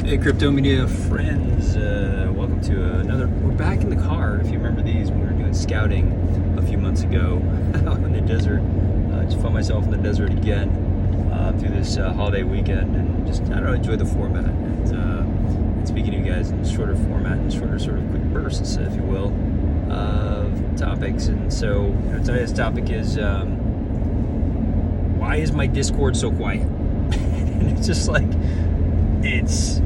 Hey, crypto media friends, welcome to another. We're back in the car. If you remember these, when we were doing scouting a few months ago out in the desert. Just found myself in the desert again through this holiday weekend, and just I don't know, enjoy the format and speaking to you guys in shorter format and shorter sort of quick bursts, if you will, of topics. And so today's topic is why is my Discord so quiet? And it's just like it's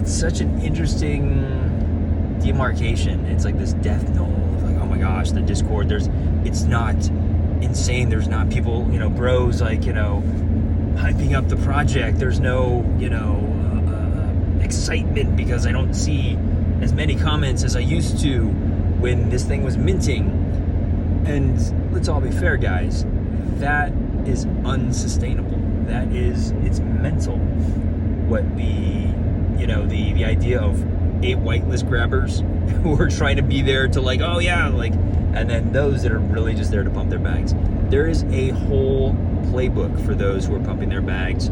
such an interesting demarcation. It's like this death knell of like, oh my gosh, the Discord, it's not insane. There's not people, bros, like, hyping up the project. There's no, excitement because I don't see as many comments as I used to when this thing was minting. And let's all be fair, guys, that is unsustainable. It's mental. What the idea of 8 whitelist grabbers who are trying to be there to like, oh yeah, like, and then those that are really just there to pump their bags. There is a whole playbook for those who are pumping their bags.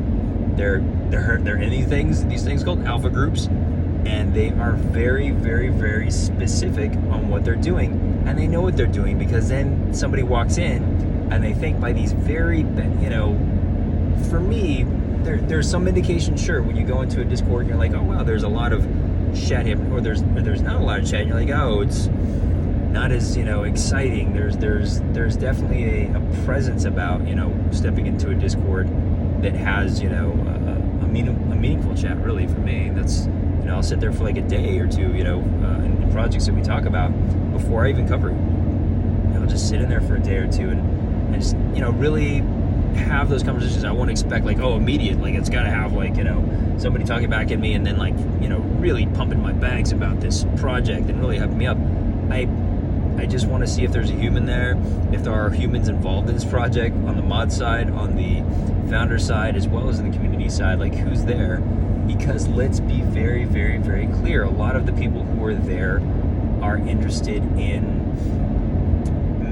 They're in these things called alpha groups, and they are very, very, very specific on what they're doing, and they know what they're doing because then somebody walks in and they think by these very, for me, there's some indication, sure, when you go into a Discord and you're like, oh wow, there's a lot of chat here, or there's not a lot of chat, and you're like, oh, it's not as exciting. There's definitely a presence about stepping into a Discord that has a meaningful chat. Really, for me, that's I'll sit there for like a day or two in projects that we talk about before I even cover it. I'll just sit in there for a day or two and just really have those conversations. I won't expect like, oh, immediate, like it's got to have like somebody talking back at me and then like really pumping my bags about this project and really hyping me up. I just want to see if there's a human there, if there are humans involved in this project on the mod side, on the founder side, as well as in the community side, like who's there. Because let's be very, very, very clear, a lot of the people who are there are interested in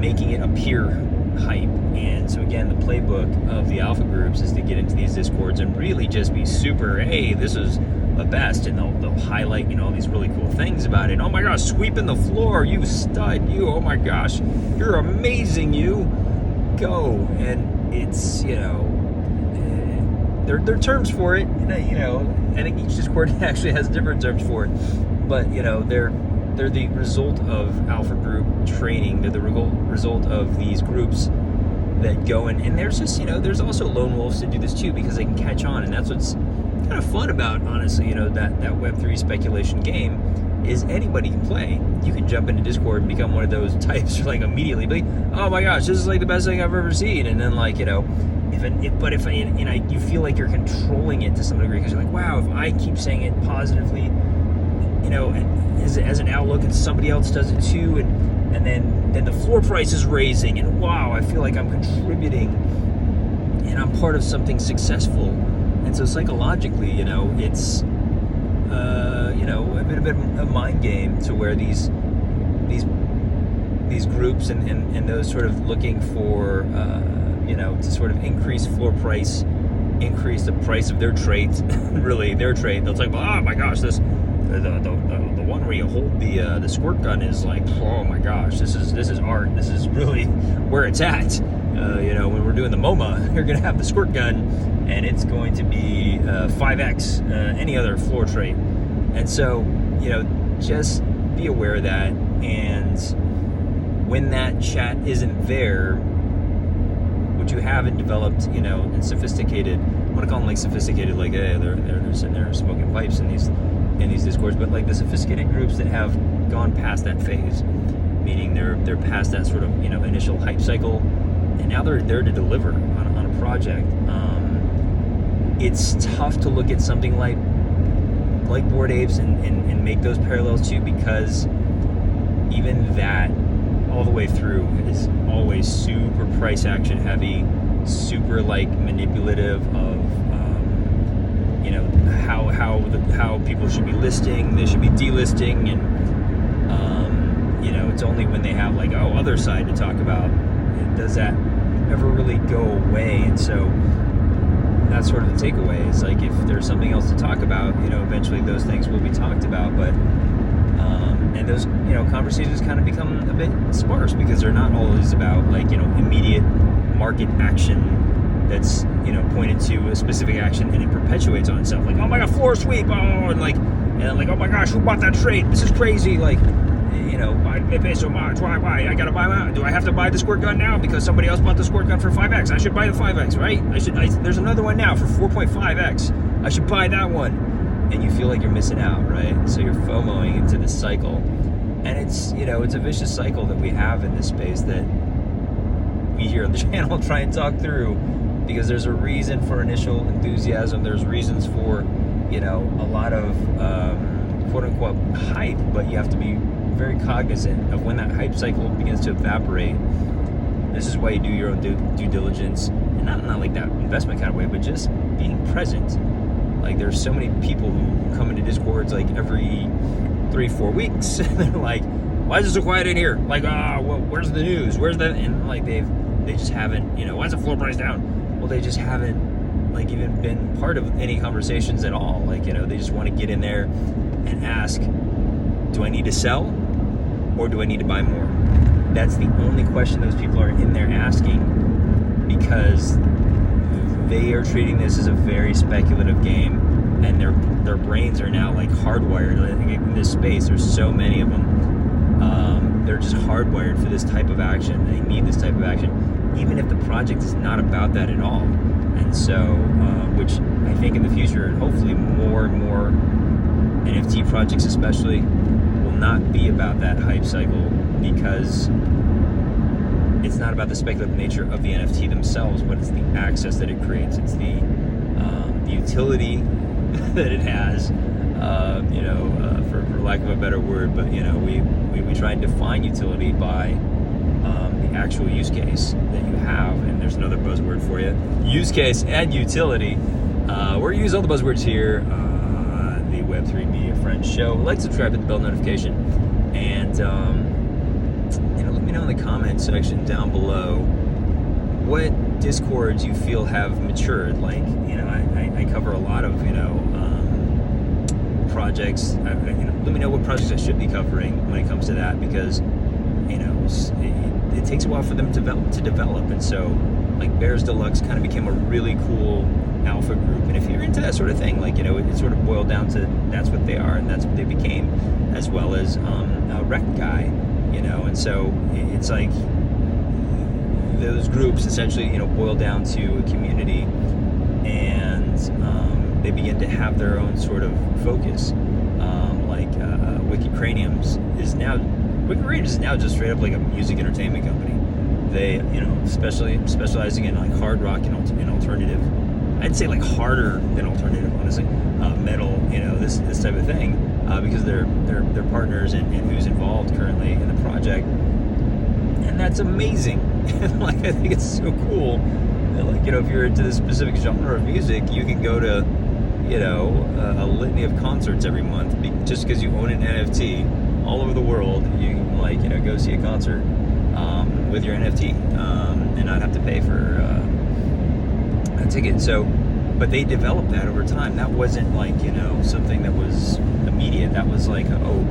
making it appear hype. And so again, the playbook of the alpha groups is to get into these Discords and really just be super, hey, this is the best, and they'll highlight all these really cool things about it. Oh my gosh, sweeping the floor, you stud, you, oh my gosh, you're amazing, you go. And it's there are terms for it, and I think each Discord actually has different terms for it, but they're the result of alpha group training. They're the result of these groups that go in, and there's just there's also lone wolves to do this too, because they can catch on. And that's what's kind of fun about, honestly, that Web3 speculation game is anybody can play. You can jump into Discord and become one of those types like immediately, like, oh my gosh, this is like the best thing I've ever seen. And then like if you feel like you're controlling it to some degree, because you're like, wow, if I keep saying it positively, as an outlook, and somebody else does it too, and then the floor price is raising, and wow, I feel like I'm contributing and I'm part of something successful. And so psychologically, it's a bit of a mind game to where these groups and those sort of looking for to sort of increase floor price, increase the price of their trades, really their trade. They'll say, oh my gosh, the one where you hold the squirt gun is like, oh my gosh, this is art. This is really where it's at. When we're doing the MoMA, you're gonna have the squirt gun, and it's going to be 5x any other floor trade. And so just be aware of that. And when that chat isn't there, what you haven't developed, and sophisticated, I want to call them like sophisticated, like, hey, they're sitting there smoking pipes in these Discords, but like the sophisticated groups that have gone past that phase, meaning they're past that sort of initial hype cycle, and now they're there to deliver on a project. It's tough to look at something like Bored Apes and make those parallels too, because even that all the way through is always super price action heavy, super like manipulative of how people should be listing, they should be delisting, and it's only when they have like other side to talk about does that ever really go away. And so that's sort of the takeaway. It's like, if there's something else to talk about, eventually those things will be talked about. But and those conversations kind of become a bit sparse, because they're not always about like immediate market action that's pointed to a specific action, and it perpetuates on itself. Like, oh my god, floor sweep, and like oh my gosh, who bought that trade? This is crazy. Like, why did they pay so much? Why? I gotta buy my. Do I have to buy the squirt gun now because somebody else bought the squirt gun for 5x? I should buy the 5x, right? There's another one now for 4.5x. I should buy that one. And you feel like you're missing out, right? So you're FOMOing into this cycle, and it's it's a vicious cycle that we have in this space that we here on the channel try and talk through, because there's a reason for initial enthusiasm. There's reasons for a lot of quote unquote hype, but you have to be very cognizant of when that hype cycle begins to evaporate. This is why you do your own due diligence, and not like that investment kind of way, but just being present. Like, there's so many people who come into Discords like every 3-4 weeks, and they're like, why is it so quiet in here? Like, where's the news? Where's that? And like, they just haven't, why is the floor price down? Well, they just haven't like even been part of any conversations at all. Like, they just want to get in there and ask, do I need to sell, or do I need to buy more? That's the only question those people are in there asking, because they are treating this as a very speculative game, and their brains are now like hardwired. I think in this space, there's so many of them. They're just hardwired for this type of action. They need this type of action, even if the project is not about that at all. And so, which I think in the future, hopefully more and more NFT projects especially will not be about that hype cycle, because it's not about the speculative nature of the NFT themselves, but it's the access that it creates. It's the utility that it has, for lack of a better word. But we try and define utility by the actual use case that you have, and there's another buzzword for you: use case and utility. We're use all the buzzwords here. The Web3 Media Friends Show. Like, subscribe, hit the bell notification, and let me know in the comment section down below what Discords you feel have matured. Like, I cover a lot of projects. Let me know what projects I should be covering when it comes to that, because it takes a while for them to develop. And so, like, Bears Deluxe kind of became a really cool alpha group, and if you're into that sort of thing, like, it sort of boiled down to that's what they are and that's what they became, as well as a Rec Guy, and so it's like those groups essentially boil down to a community, and they begin to have their own sort of focus. Wicked Craniums is now just straight up like a music entertainment company. They specializing in like hard rock and alternative. I'd say like harder than alternative, honestly. Metal, this type of thing, because they're partners and who's involved currently in the project, and that's amazing. Like, I think it's so cool. Like, if you're into this specific genre of music, you can go to a litany of concerts every month just because you own an NFT all over the world. You can go see a concert with your NFT and not have to pay for a ticket. So, but they developed that over time. That wasn't like something that was immediate. That was like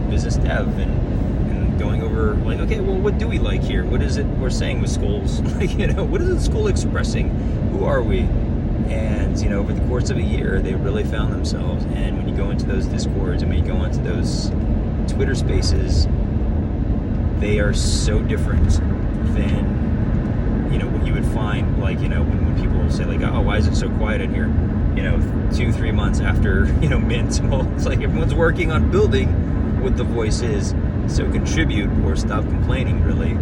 business dev and going over like, okay, well, what do we like here? What is it we're saying with skulls? Like, what is the skull expressing? Who are we? And over the course of a year, they really found themselves. And when you go into those Discords and when you go into those Twitter spaces, they are so different than what you would find, like, when people say like, oh, why is it so quiet in here? 2-3 months after mint. Well, it's like everyone's working on building what the voice is, so contribute or stop complaining, really,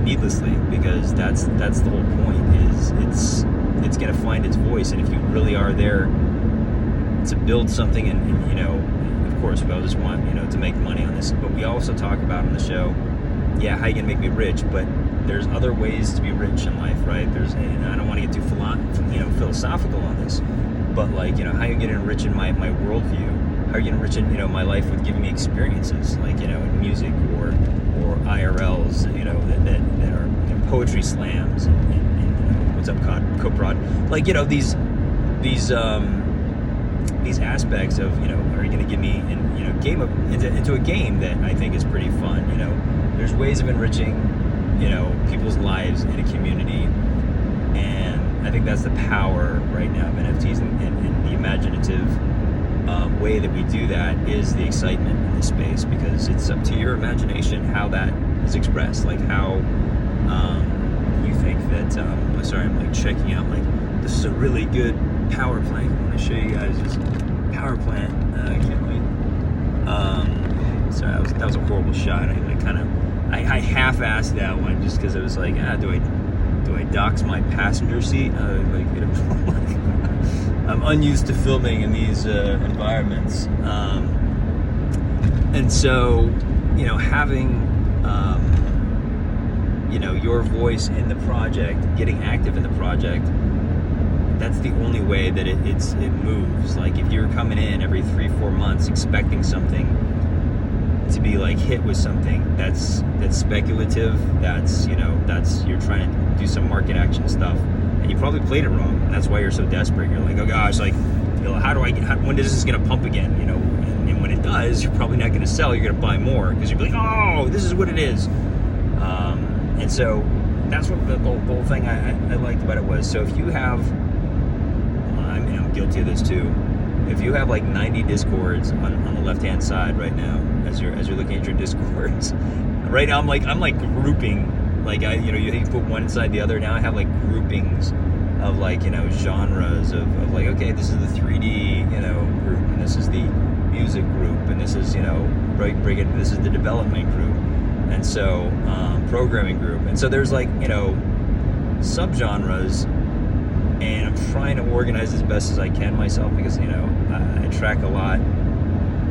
needlessly, because that's the whole point. Is it's going to find its voice, and if you really are there to build something, and of course we all just want to make money on this, but we also talk about on the show, how you gonna make me rich, but there's other ways to be rich in life, right? And I don't want to get too philosophical on this, but like, how are you going to enrich in my worldview? How are you going to enrich in my life with giving me experiences, like in music or IRLs, that are poetry slams and What's up, Coprod? Like, these aspects of, are you going to give me into a game that I think is pretty fun. There's ways of enriching, people's lives in a community, and I think that's the power right now of NFTs, and the imaginative way that we do that is the excitement in the space, because it's up to your imagination how that is expressed, like how you think that. Sorry, I'm like checking out. Like, this is a really good power plant. I want to show you guys this power plant. I can't wait. Sorry, that was a horrible shot. I half-assed that one just because it was like, do I dox my passenger seat? I'm unused to filming in these environments, and so having your voice in the project, getting active in the project. That's the only way that it moves. Like, if you're coming in every 3-4 months expecting something to be like hit with something that's speculative, that's you're trying to do some market action stuff, and you probably played it wrong, and that's why you're so desperate. You're like, oh gosh, like, when is this gonna pump again? And when it does, you're probably not gonna sell. You're gonna buy more because you're like, oh, this is what it is. And so that's what the whole thing I liked about it was. So if you have, I'm guilty of this too. If you have like 90 discords on the left-hand side right now, as you're looking at your discords, right now I'm like grouping, like you put one inside the other. Now I have like groupings of like genres of like, okay, this is the 3D group, and this is the music group, and this is this is the development group, and so programming group, and so there's like subgenres. And I'm trying to organize as best as I can myself, because I track a lot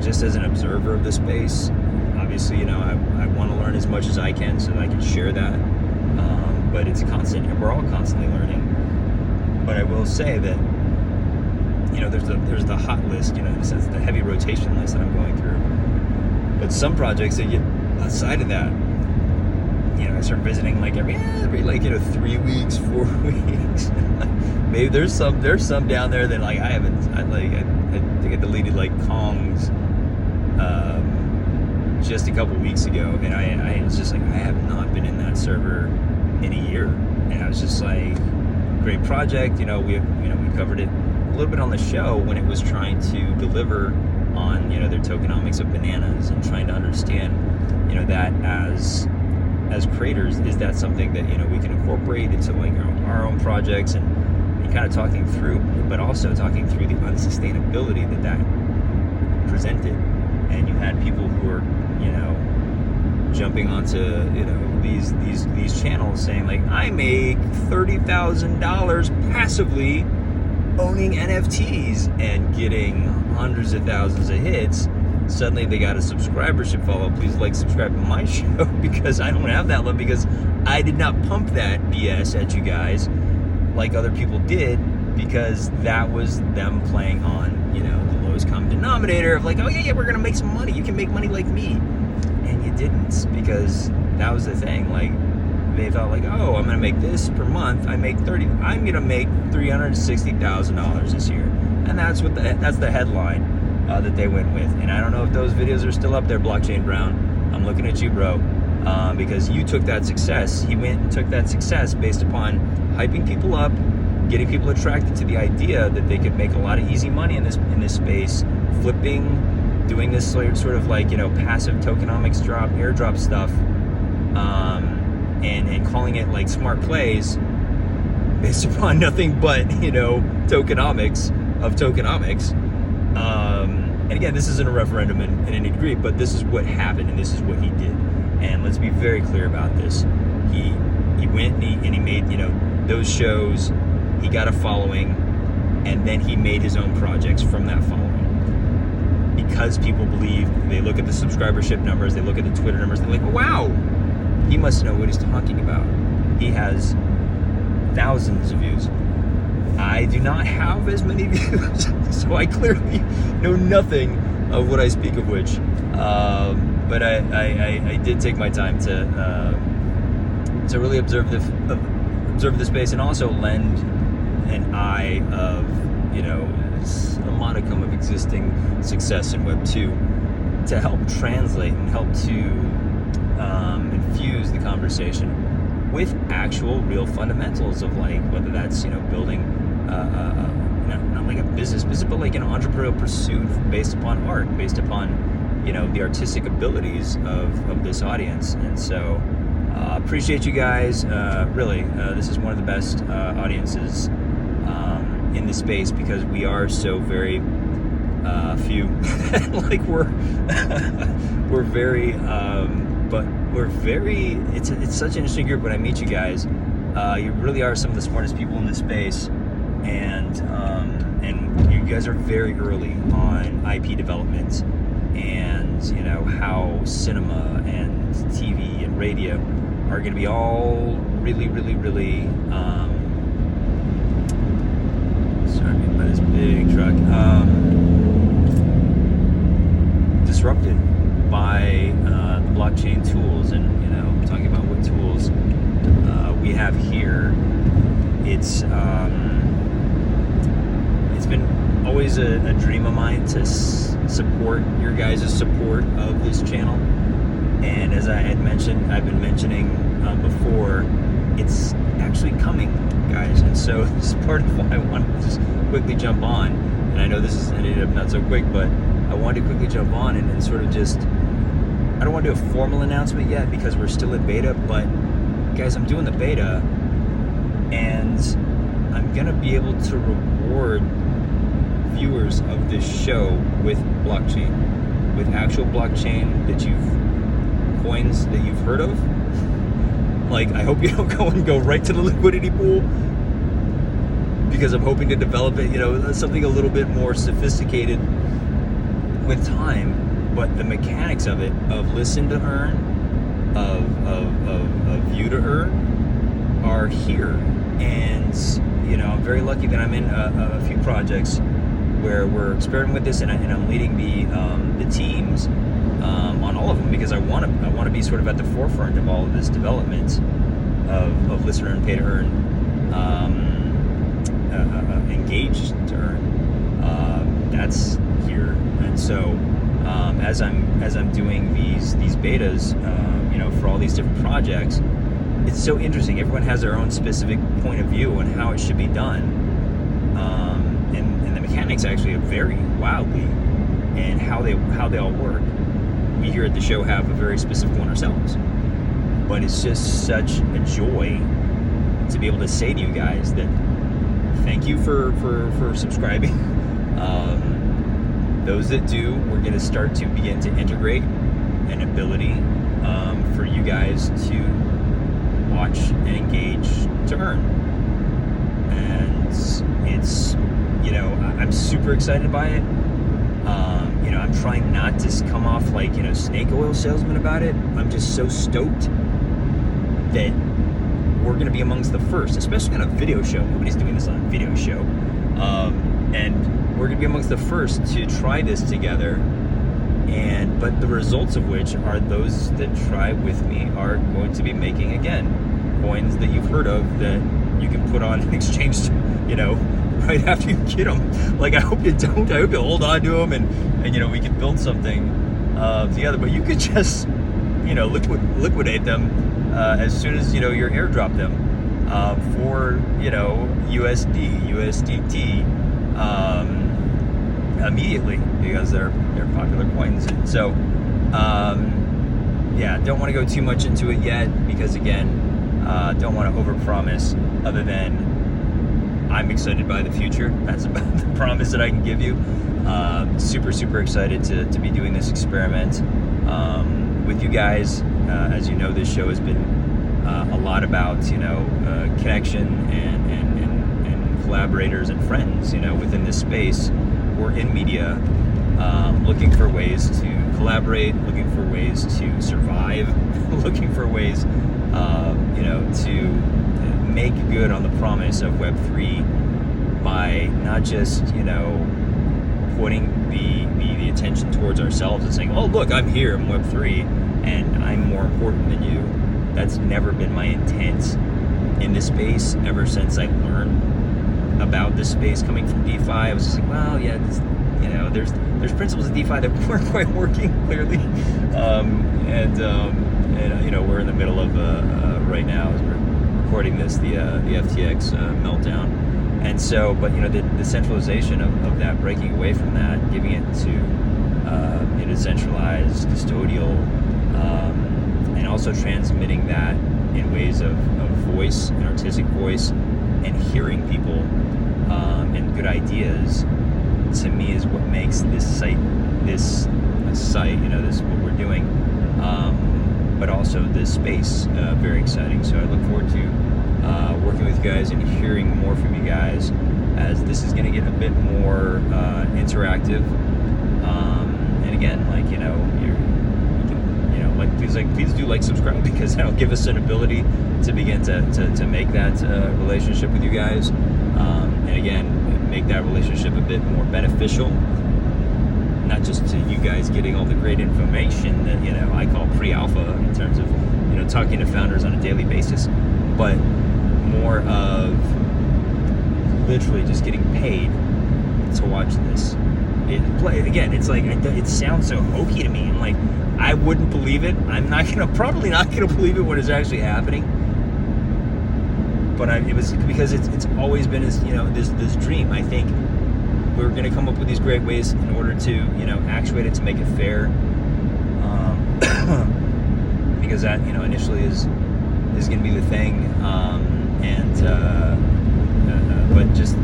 just as an observer of the space. Obviously, I want to learn as much as I can so that I can share that. But it's constant. We're all constantly learning. But I will say that there's the hot list. In the sense, the heavy rotation list that I'm going through. But some projects that get outside of that. I start visiting like every 3 weeks, 4 weeks. Maybe there's some down there that like I think I deleted like Kong's just a couple weeks ago, and I was just like, I have not been in that server in a year, and I was just like, great project. We covered it a little bit on the show when it was trying to deliver on their tokenomics of bananas, and trying to understand that as creators, is that something that we can incorporate into like our own projects, and kind of talking through, but also talking through the unsustainability that presented. And you had people who were jumping onto these channels saying like, I make $30,000 passively owning NFTs, and getting hundreds of thousands of hits. Suddenly they got a subscribership follow. Please like, subscribe to my show, because I don't have that love, because I did not pump that BS at you guys like other people did, because that was them playing on the lowest common denominator of like, oh yeah, we're gonna make some money, you can make money like me. And you didn't, because that was the thing. Like, they thought like, oh, I'm gonna make this per month, I'm gonna make $360,000 this year, and that's the headline that they went with. And I don't know if those videos are still up there, Blockchain Brown. I'm looking at you, bro, because you took that success. He went and took that success based upon hyping people up, getting people attracted to the idea that they could make a lot of easy money in this space, flipping, doing this sort of like passive tokenomics airdrop stuff, and calling it like smart plays based upon nothing but tokenomics of tokenomics. And again, this isn't a referendum in any degree, but this is what happened, and this is what he did. And let's be very clear about this. He went and he made those shows. He got a following, and then he made his own projects from that following, because people believe. They look at the subscribership numbers, they look at the Twitter numbers, they're like, oh, wow, he must know what he's talking about. He has thousands of views. I do not have as many views, so I clearly know nothing of what I speak of which. But I did take my time to really observe observe the space and also lend an eye of, a modicum of existing success in Web 2 to help translate and help to infuse the conversation with actual real fundamentals of whether that's building not like a business but like an entrepreneurial pursuit based upon art, based upon the artistic abilities of this audience. And so appreciate you guys. Really, this is one of the best audiences in the space because we are so very few. Like we're very but we're very, it's such an interesting group. When I meet you guys, you really are some of the smartest people in this space, and you guys are very early on IP development and how cinema and TV and radio are going to be all really sorry by this big truck, disrupted by the blockchain tools. And talking about what tools we have here, it's been always a dream of mine to support your guys' support of this channel. And as I've been mentioning before, it's actually coming, guys. And so this is part of why I wanted to just quickly jump on. And I know this is ended up not so quick, but I wanted to quickly jump on and sort of just, I don't want to do a formal announcement yet because we're still in beta, but guys, I'm doing the beta and I'm going to be able to reward viewers of this show with blockchain, with actual blockchain coins that you've heard of. Like, I hope you don't go right to the liquidity pool, because I'm hoping to develop it, something a little bit more sophisticated with time. But the mechanics of it, of listen to earn, of view to earn, are here. And I'm very lucky that I'm in a few projects where we're experimenting with this, and I'm leading the teams on all of them, because I want to be sort of at the forefront of all of this development of listen to earn, pay to earn, engaged to earn. That's here. And so as I'm doing these betas, for all these different projects, it's so interesting. Everyone has their own specific point of view on how it should be done, and the mechanics actually vary wildly, and how they all work. We here at the show have a very specific one ourselves, but it's just such a joy to be able to say to you guys that thank you for subscribing. Those that do, we're going to start to begin to integrate an ability for you guys to watch and engage to earn. And it's, I'm super excited by it. I'm trying not to come off like, snake oil salesman about it. I'm just so stoked that we're going to be amongst the first, especially on a video show. Nobody's doing this on a video show. And we're going to be amongst the first to try this together. But the results of which are those that try with me are going to be making, again, coins that you've heard of that you can put on and exchange, right after you get them. Like, I hope you don't. I hope you hold on to them and we can build something together. But you could just, liquidate them as soon as, you airdrop them for, USDT immediately, because they're popular coins. And so, don't want to go too much into it yet, because again, don't want to overpromise, other than I'm excited by the future. That's about the promise that I can give you. Super excited to be doing this experiment with you guys. As you know, this show has been a lot about connection and collaborators and friends within this space. We're in media, looking for ways to collaborate, looking for ways to survive, looking for ways to make good on the promise of Web3 by not just putting the attention towards ourselves and saying, oh look, I'm here, I'm Web3 and I'm more important than you. That's never been my intent in this space ever since I learned about this space coming from DeFi. I was just like, well, yeah, there's principles of DeFi that weren't quite working clearly, and we're in the middle of right now as we're recording this the FTX meltdown, and so but the centralization of that, breaking away from that, giving it to decentralized, custodial, and also transmitting that in ways of voice and artistic voice and hearing people and good ideas, to me is what makes this site, this what we're doing, but also this space very exciting. So I look forward to working with you guys and hearing more from you guys, as this is going to get a bit more interactive. And again, please do subscribe, because that'll give us an ability to begin to make that relationship with you guys, and again, make that relationship a bit more beneficial, not just to you guys getting all the great information that I call pre-alpha, in terms of talking to founders on a daily basis, but more of literally just getting paid to watch this. It sounds so hokey to me. I'm like, I wouldn't believe it. I'm probably not gonna believe it when it's actually happening. But it was because it's always been this dream. I think we're gonna come up with these great ways in order to actuate it, to make it fair, because that initially is gonna be the thing, but just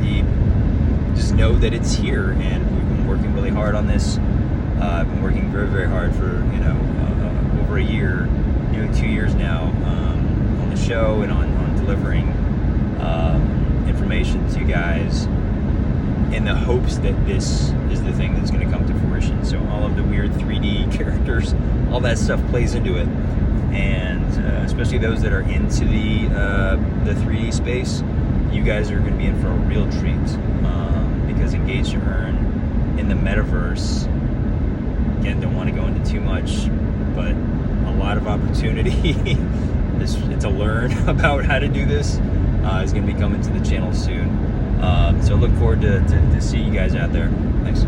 know that it's here, and we've been working really hard on this. I've been working very, very hard for over a year, nearly 2 years now, on the show and on delivering information to you guys, in the hopes that this is the thing that's going to come to fruition. So all of the weird 3D characters, all that stuff plays into it, and especially those that are into the 3D space, you guys are going to be in for a real treat, because Engage to Earn in the metaverse, again, don't want to go into too much, but a lot of opportunity to learn about how to do this is going to be coming to the channel soon. So look forward to seeing you guys out there. Thanks.